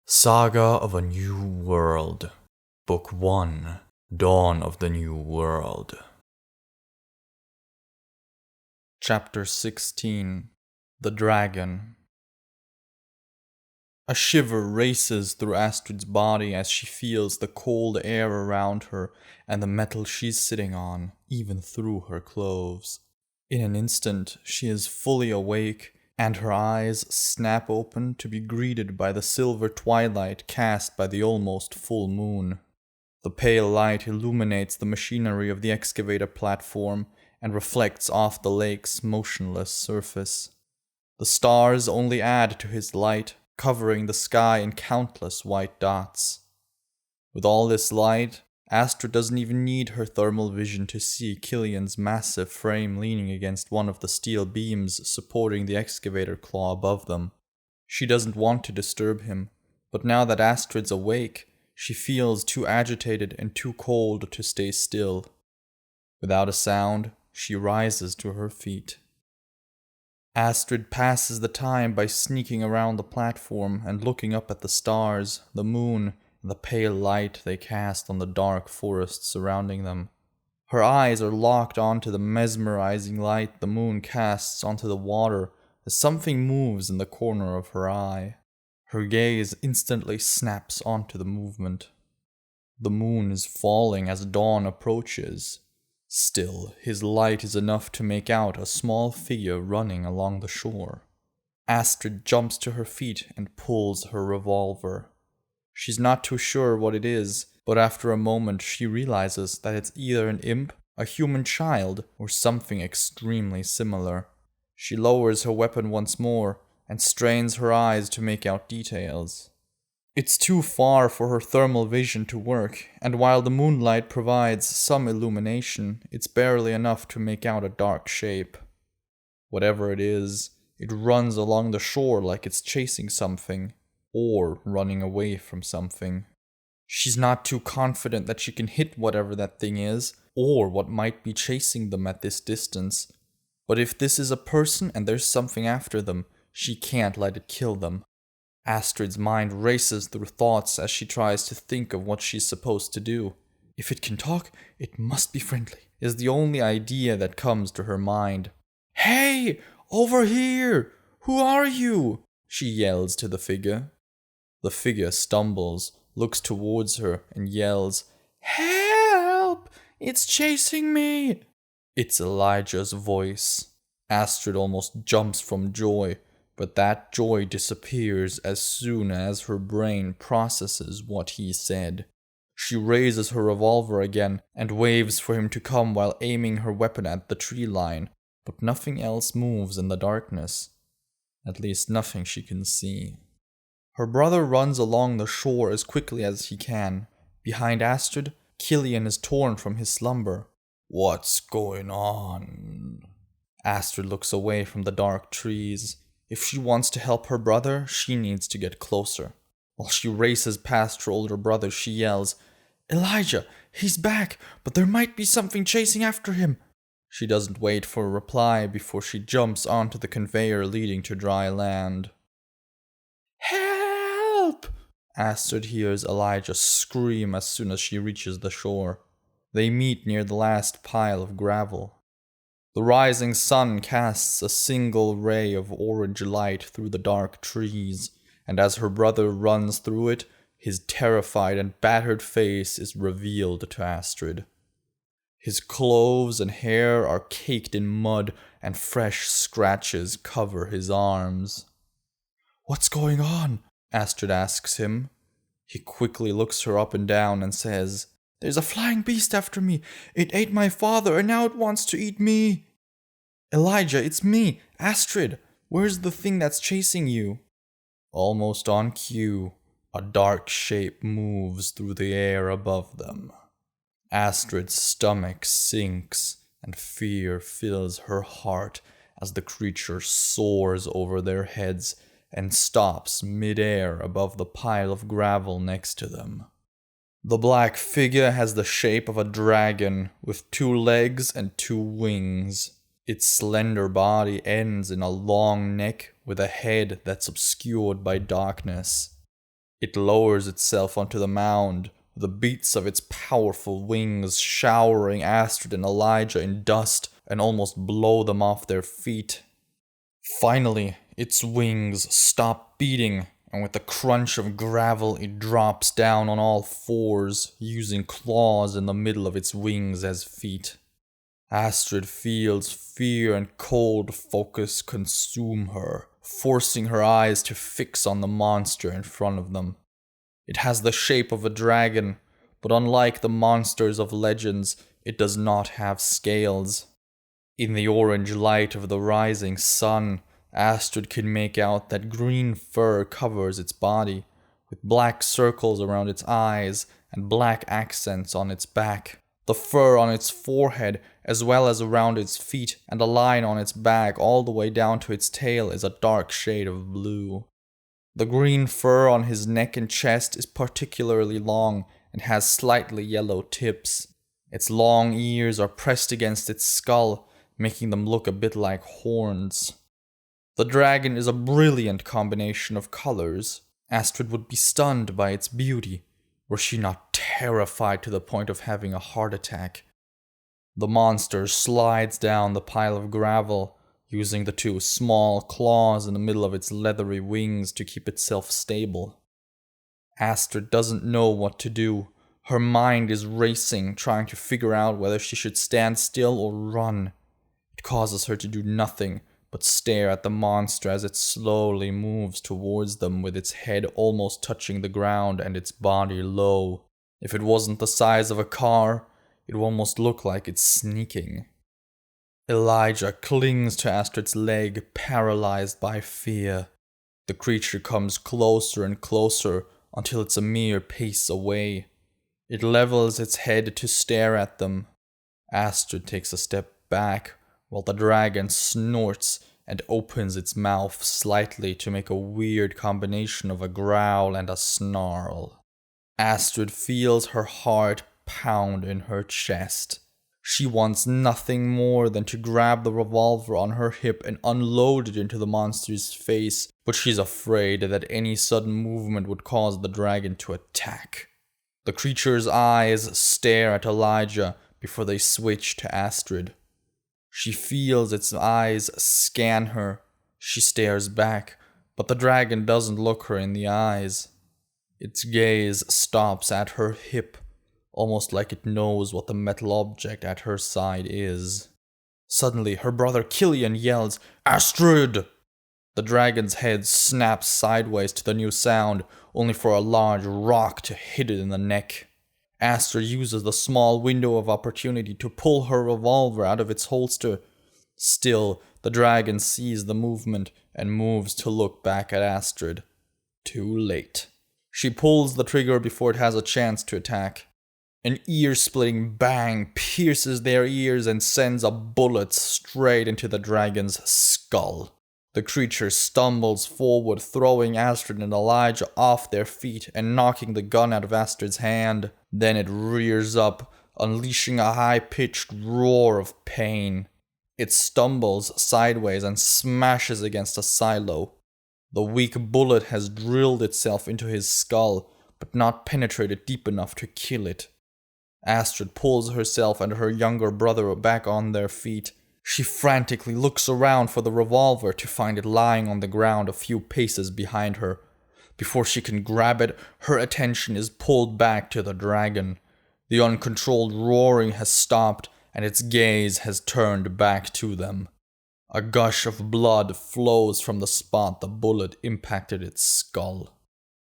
Saga of a New World, Book 1, Dawn of the New World. Chapter 16, The Dragon. A shiver races through Astrid's body as she feels the cold air around her and the metal she's sitting on, even through her clothes. In an instant, she is fully awake, and her eyes snap open to be greeted by the silver twilight cast by the almost full moon. The pale light illuminates the machinery of the excavator platform and reflects off the lake's motionless surface. The stars only add to his light, covering the sky in countless white dots. With all this light, Astrid doesn't even need her thermal vision to see Killian's massive frame leaning against one of the steel beams supporting the excavator claw above them. She doesn't want to disturb him, but now that Astrid's awake, she feels too agitated and too cold to stay still. Without a sound, she rises to her feet. Astrid passes the time by sneaking around the platform and looking up at the stars, the moon, and the pale light they cast on the dark forest surrounding them. Her eyes are locked onto the mesmerizing light the moon casts onto the water as something moves in the corner of her eye. Her gaze instantly snaps onto the movement. The moon is falling as dawn approaches. Still, his light is enough to make out a small figure running along the shore. Astrid jumps to her feet and pulls her revolver. She's not too sure what it is, but after a moment she realizes that it's either an imp, a human child, or something extremely similar. She lowers her weapon once more and strains her eyes to make out details. It's too far for her thermal vision to work, and while the moonlight provides some illumination, it's barely enough to make out a dark shape. Whatever it is, it runs along the shore like it's chasing something, or running away from something. She's not too confident that she can hit whatever that thing is, or what might be chasing them at this distance. But if this is a person and there's something after them, she can't let it kill them. Astrid's mind races through thoughts as she tries to think of what she's supposed to do. If it can talk, it must be friendly, is the only idea that comes to her mind. "Hey! Over here! Who are you?" she yells to the figure. The figure stumbles, looks towards her, and yells, "Help! It's chasing me!" It's Elijah's voice. Astrid almost jumps from joy, but that joy disappears as soon as her brain processes what he said. She raises her revolver again and waves for him to come while aiming her weapon at the tree line, but nothing else moves in the darkness. At least nothing she can see. Her brother runs along the shore as quickly as he can. Behind Astrid, Killian is torn from his slumber. "What's going on?" Astrid looks away from the dark trees. If she wants to help her brother, she needs to get closer. While she races past her older brother, she yells, "Elijah, he's back, but there might be something chasing after him." She doesn't wait for a reply before she jumps onto the conveyor leading to dry land. "Help!" Astrid hears Elijah scream as soon as she reaches the shore. They meet near the last pile of gravel. The rising sun casts a single ray of orange light through the dark trees, and as her brother runs through it, his terrified and battered face is revealed to Astrid. His clothes and hair are caked in mud, and fresh scratches cover his arms. "What's going on?" Astrid asks him. He quickly looks her up and down and says, "There's a flying beast after me. It ate my father and now it wants to eat me." "Elijah, it's me, Astrid. Where's the thing that's chasing you?" Almost on cue, a dark shape moves through the air above them. Astrid's stomach sinks and fear fills her heart as the creature soars over their heads and stops mid-air above the pile of gravel next to them. The black figure has the shape of a dragon with 2 legs and 2 wings. Its slender body ends in a long neck with a head that's obscured by darkness. It lowers itself onto the mound, the beats of its powerful wings showering Astrid and Elijah in dust and almost blow them off their feet. Finally, its wings stop beating, and with the crunch of gravel, it drops down on all fours, using claws in the middle of its wings as feet. Astrid feels fear and cold focus consume her, forcing her eyes to fix on the monster in front of them. It has the shape of a dragon, but unlike the monsters of legends, it does not have scales. In the orange light of the rising sun, Astrid can make out that green fur covers its body, with black circles around its eyes and black accents on its back. The fur on its forehead, as well as around its feet, and a line on its back all the way down to its tail is a dark shade of blue. The green fur on his neck and chest is particularly long and has slightly yellow tips. Its long ears are pressed against its skull, making them look a bit like horns. The dragon is a brilliant combination of colors. Astrid would be stunned by its beauty, were she not terrified to the point of having a heart attack. The monster slides down the pile of gravel, using the two small claws in the middle of its leathery wings to keep itself stable. Astrid doesn't know what to do. Her mind is racing, trying to figure out whether she should stand still or run. It causes her to do nothing but stare at the monster as it slowly moves towards them with its head almost touching the ground and its body low. If it wasn't the size of a car, it would almost look like it's sneaking. Elijah clings to Astrid's leg, paralyzed by fear. The creature comes closer and closer until it's a mere pace away. It levels its head to stare at them. Astrid takes a step back, while the dragon snorts and opens its mouth slightly to make a weird combination of a growl and a snarl. Astrid feels her heart pound in her chest. She wants nothing more than to grab the revolver on her hip and unload it into the monster's face, but she's afraid that any sudden movement would cause the dragon to attack. The creature's eyes stare at Elijah before they switch to Astrid. She feels its eyes scan her. She stares back, but the dragon doesn't look her in the eyes. Its gaze stops at her hip, almost like it knows what the metal object at her side is. Suddenly, her brother Killian yells, "Astrid!" The dragon's head snaps sideways to the new sound, only for a large rock to hit it in the neck. Astrid uses the small window of opportunity to pull her revolver out of its holster. Still, the dragon sees the movement and moves to look back at Astrid. Too late. She pulls the trigger before it has a chance to attack. An ear-splitting bang pierces their ears and sends a bullet straight into the dragon's skull. The creature stumbles forward, throwing Astrid and Elijah off their feet and knocking the gun out of Astrid's hand. Then it rears up, unleashing a high-pitched roar of pain. It stumbles sideways and smashes against a silo. The weak bullet has drilled itself into his skull, but not penetrated deep enough to kill it. Astrid pulls herself and her younger brother back on their feet. She frantically looks around for the revolver to find it lying on the ground a few paces behind her. Before she can grab it, her attention is pulled back to the dragon. The uncontrolled roaring has stopped, and its gaze has turned back to them. A gush of blood flows from the spot the bullet impacted its skull.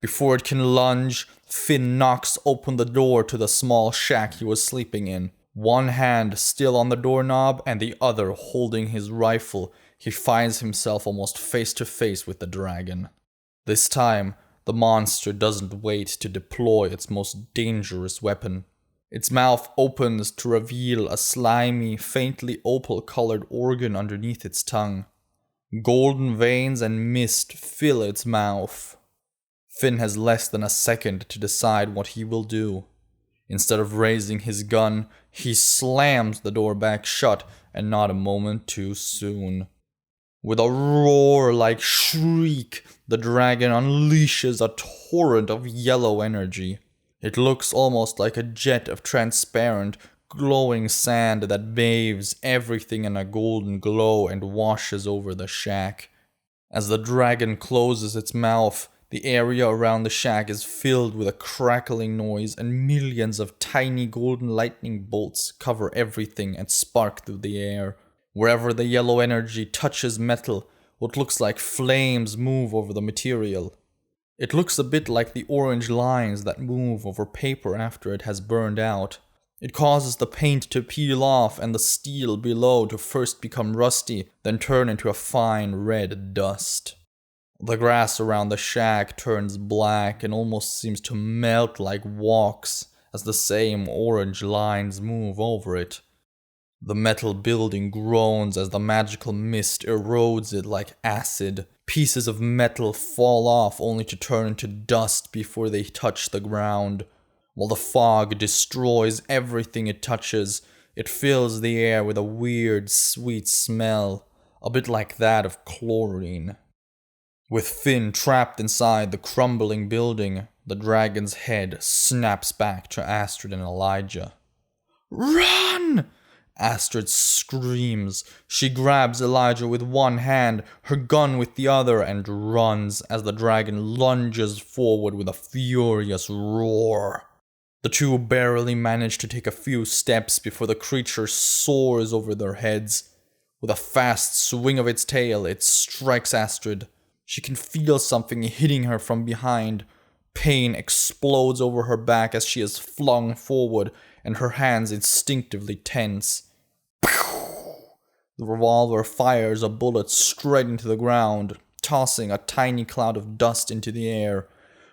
Before it can lunge, Finn knocks open the door to the small shack he was sleeping in. One hand still on the doorknob and the other holding his rifle, he finds himself almost face to face with the dragon. This time, the monster doesn't wait to deploy its most dangerous weapon. Its mouth opens to reveal a slimy, faintly opal-colored organ underneath its tongue. Golden veins and mist fill its mouth. Finn has less than a second to decide what he will do. Instead of raising his gun, he slams the door back shut, and not a moment too soon. With a roar-like shriek, the dragon unleashes a torrent of yellow energy. It looks almost like a jet of transparent, glowing sand that bathes everything in a golden glow and washes over the shack. As the dragon closes its mouth, the area around the shack is filled with a crackling noise, and millions of tiny golden lightning bolts cover everything and spark through the air. Wherever the yellow energy touches metal, what looks like flames move over the material. It looks a bit like the orange lines that move over paper after it has burned out. It causes the paint to peel off and the steel below to first become rusty, then turn into a fine red dust. The grass around the shack turns black and almost seems to melt like wax as the same orange lines move over it. The metal building groans as the magical mist erodes it like acid. Pieces of metal fall off only to turn into dust before they touch the ground. While the fog destroys everything it touches, it fills the air with a weird, sweet smell, a bit like that of chlorine. With Finn trapped inside the crumbling building, the dragon's head snaps back to Astrid and Elijah. "Run!" Astrid screams. She grabs Elijah with one hand, her gun with the other, and runs as the dragon lunges forward with a furious roar. The two barely manage to take a few steps before the creature soars over their heads. With a fast swing of its tail, it strikes Astrid. She can feel something hitting her from behind. Pain explodes over her back as she is flung forward, and her hands instinctively tense. The revolver fires a bullet straight into the ground, tossing a tiny cloud of dust into the air.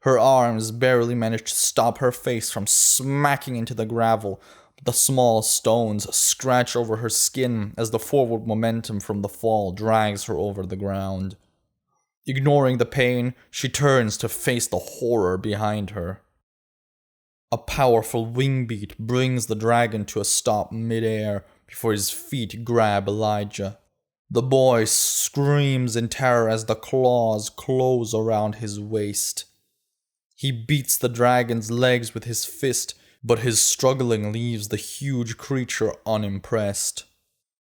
Her arms barely manage to stop her face from smacking into the gravel, but the small stones scratch over her skin as the forward momentum from the fall drags her over the ground. Ignoring the pain, she turns to face the horror behind her. A powerful wing beat brings the dragon to a stop mid-air before his feet grab Elijah. The boy screams in terror as the claws close around his waist. He beats the dragon's legs with his fist, but his struggling leaves the huge creature unimpressed.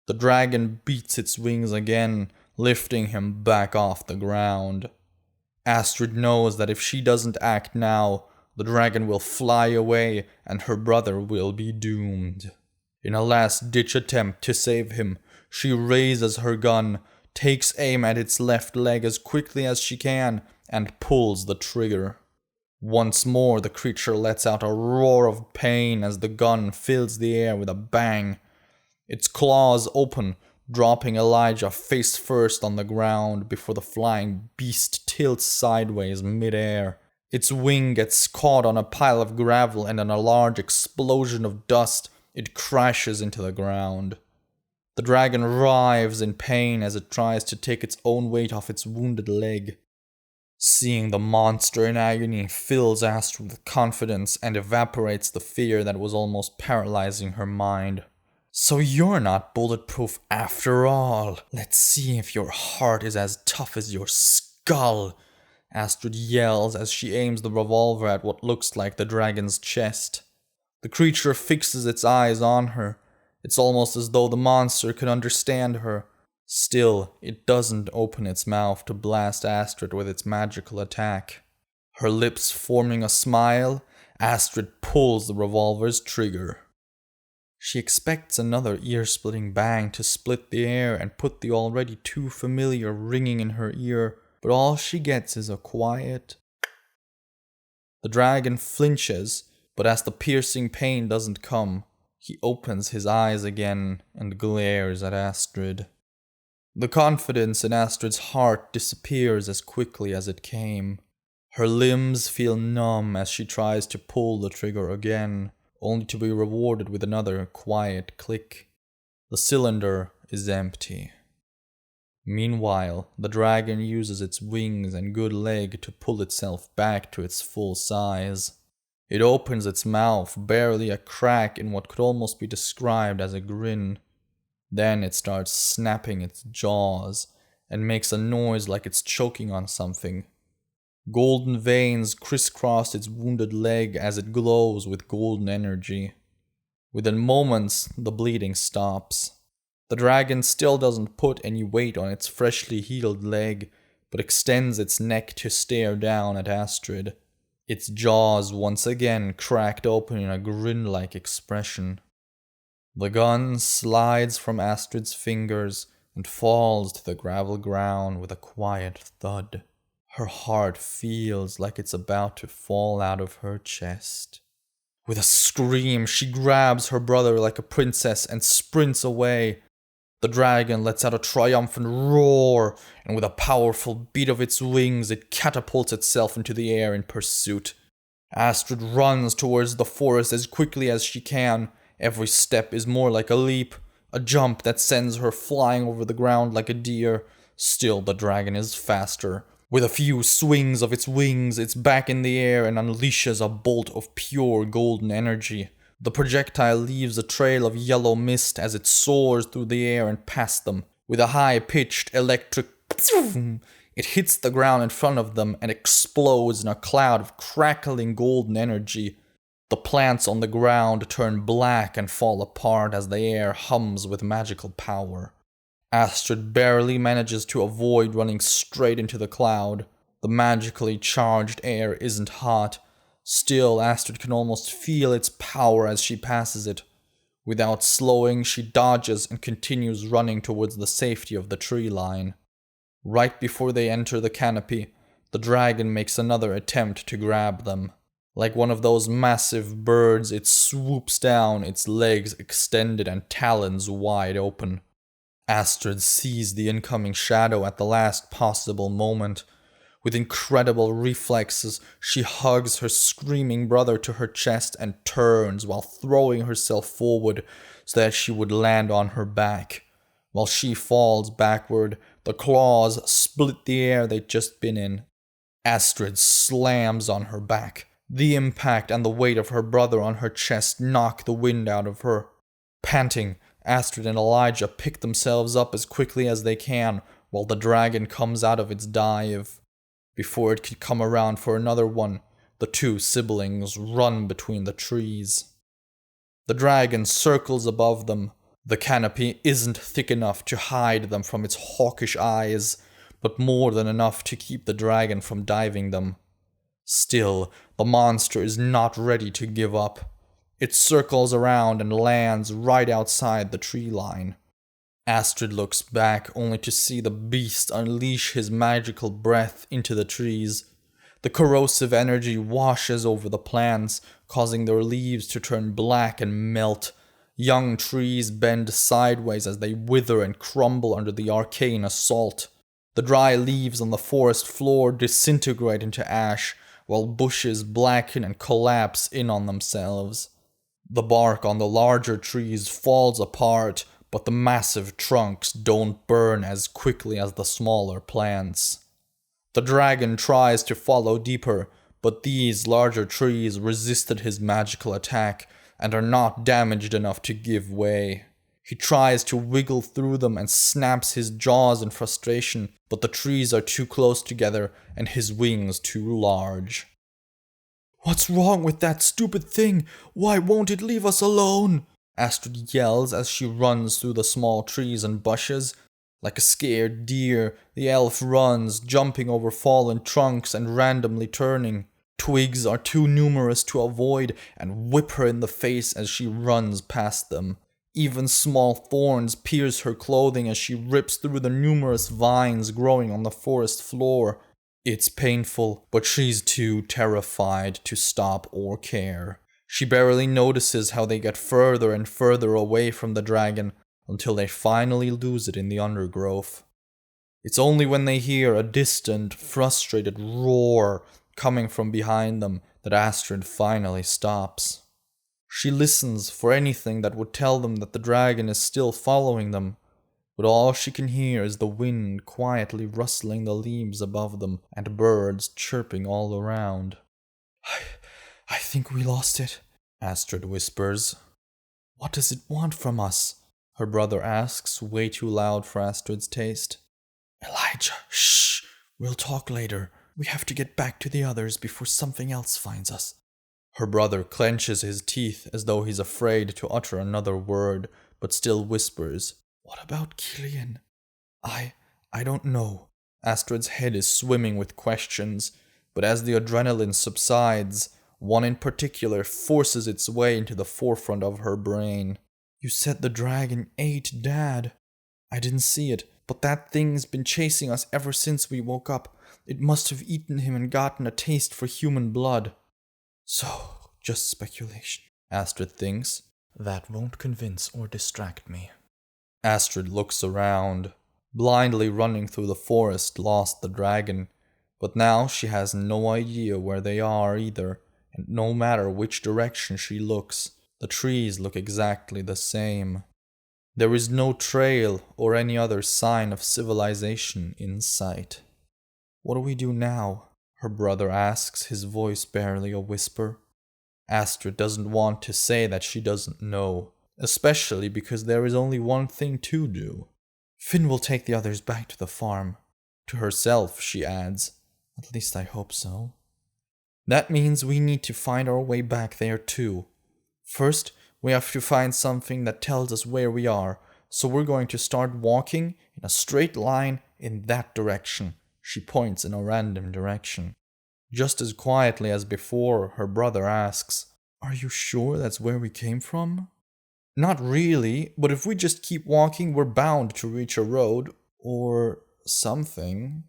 The dragon beats its wings again, lifting him back off the ground. Astrid knows that if she doesn't act now, the dragon will fly away and her brother will be doomed. In a last-ditch attempt to save him, she raises her gun, takes aim at its left leg as quickly as she can, and pulls the trigger. Once more, the creature lets out a roar of pain as the gun fills the air with a bang. Its claws open, dropping Elijah face first on the ground before the flying beast tilts sideways mid-air. Its wing gets caught on a pile of gravel, and in a large explosion of dust, it crashes into the ground. The dragon writhes in pain as it tries to take its own weight off its wounded leg. Seeing the monster in agony fills Astrid with confidence and evaporates the fear that was almost paralyzing her mind. "So you're not bulletproof after all. Let's see if your heart is as tough as your skull," Astrid yells as she aims the revolver at what looks like the dragon's chest. The creature fixes its eyes on her. It's almost as though the monster could understand her. Still, it doesn't open its mouth to blast Astrid with its magical attack. Her lips forming a smile, Astrid pulls the revolver's trigger. She expects another ear-splitting bang to split the air and put the already too familiar ringing in her ear, but all she gets is a quiet. The dragon flinches, but as the piercing pain doesn't come, he opens his eyes again and glares at Astrid. The confidence in Astrid's heart disappears as quickly as it came. Her limbs feel numb as she tries to pull the trigger again, only to be rewarded with another quiet click. The cylinder is empty. Meanwhile, the dragon uses its wings and good leg to pull itself back to its full size. It opens its mouth, barely a crack in what could almost be described as a grin. Then it starts snapping its jaws, and makes a noise like it's choking on something. Golden veins crisscross its wounded leg as it glows with golden energy. Within moments, the bleeding stops. The dragon still doesn't put any weight on its freshly healed leg, but extends its neck to stare down at Astrid. Its jaws once again cracked open in a grin-like expression. The gun slides from Astrid's fingers and falls to the gravel ground with a quiet thud. Her heart feels like it's about to fall out of her chest. With a scream, she grabs her brother like a princess and sprints away. The dragon lets out a triumphant roar, and with a powerful beat of its wings, it catapults itself into the air in pursuit. Astrid runs towards the forest as quickly as she can. Every step is more like a leap, a jump that sends her flying over the ground like a deer. Still, the dragon is faster. With a few swings of its wings, it's back in the air and unleashes a bolt of pure golden energy. The projectile leaves a trail of yellow mist as it soars through the air and past them. With a high-pitched electric it hits the ground in front of them and explodes in a cloud of crackling golden energy. The plants on the ground turn black and fall apart as the air hums with magical power. Astrid barely manages to avoid running straight into the cloud. The magically charged air isn't hot. Still, Astrid can almost feel its power as she passes it. Without slowing, she dodges and continues running towards the safety of the tree line. Right before they enter the canopy, the dragon makes another attempt to grab them. Like one of those massive birds, it swoops down, its legs extended and talons wide open. Astrid sees the incoming shadow at the last possible moment. With incredible reflexes, she hugs her screaming brother to her chest and turns while throwing herself forward so that she would land on her back. While she falls backward, the claws split the air they'd just been in. Astrid slams on her back. The impact and the weight of her brother on her chest knock the wind out of her. Panting, Astrid and Elijah pick themselves up as quickly as they can while the dragon comes out of its dive. Before it could come around for another one, the two siblings run between the trees. The dragon circles above them. The canopy isn't thick enough to hide them from its hawkish eyes, but more than enough to keep the dragon from diving them. Still, the monster is not ready to give up. It circles around and lands right outside the tree line. Astrid looks back only to see the beast unleash his magical breath into the trees. The corrosive energy washes over the plants, causing their leaves to turn black and melt. Young trees bend sideways as they wither and crumble under the arcane assault. The dry leaves on the forest floor disintegrate into ash, while bushes blacken and collapse in on themselves. The bark on the larger trees falls apart, but the massive trunks don't burn as quickly as the smaller plants. The dragon tries to follow deeper, but these larger trees resisted his magical attack and are not damaged enough to give way. He tries to wiggle through them and snaps his jaws in frustration, but the trees are too close together and his wings too large. "What's wrong with that stupid thing? Why won't it leave us alone?" Astrid yells as she runs through the small trees and bushes. Like a scared deer, the elf runs, jumping over fallen trunks and randomly turning. Twigs are too numerous to avoid and whip her in the face as she runs past them. Even small thorns pierce her clothing as she rips through the numerous vines growing on the forest floor. It's painful, but she's too terrified to stop or care. She barely notices how they get further and further away from the dragon until they finally lose it in the undergrowth. It's only when they hear a distant, frustrated roar coming from behind them that Astrid finally stops. She listens for anything that would tell them that the dragon is still following them, but all she can hear is the wind quietly rustling the leaves above them and birds chirping all around. I think we lost it, Astrid whispers. What does it want from us? Her brother asks, way too loud for Astrid's taste. Elijah, shh! We'll talk later. We have to get back to the others before something else finds us. Her brother clenches his teeth as though he's afraid to utter another word, but still whispers, What about Killian? I don't know. Astrid's head is swimming with questions, but as the adrenaline subsides, one in particular forces its way into the forefront of her brain. You said the dragon ate Dad. I didn't see it, but that thing's been chasing us ever since we woke up. It must have eaten him and gotten a taste for human blood. So, just speculation, Astrid thinks. That won't convince or distract me. Astrid looks around. Blindly running through the forest lost the dragon, but now she has no idea where they are either, and no matter which direction she looks, the trees look exactly the same. There is no trail or any other sign of civilization in sight. What do we do now? Her brother asks, his voice barely a whisper. Astrid doesn't want to say that she doesn't know, especially because there is only one thing to do. Finn will take the others back to the farm. To herself, she adds, At least I hope so. That means we need to find our way back there too. First, we have to find something that tells us where we are, so we're going to start walking in a straight line in that direction. She points in a random direction. Just as quietly as before, her brother asks, Are you sure that's where we came from? Not really, but if we just keep walking, we're bound to reach a road, or something.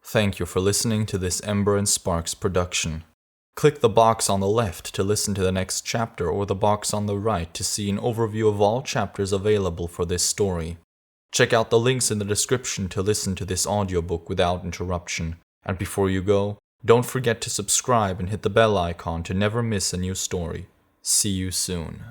Thank you for listening to this Ember and Sparks production. Click the box on the left to listen to the next chapter or the box on the right to see an overview of all chapters available for this story. Check out the links in the description to listen to this audiobook without interruption. And before you go, don't forget to subscribe and hit the bell icon to never miss a new story. See you soon.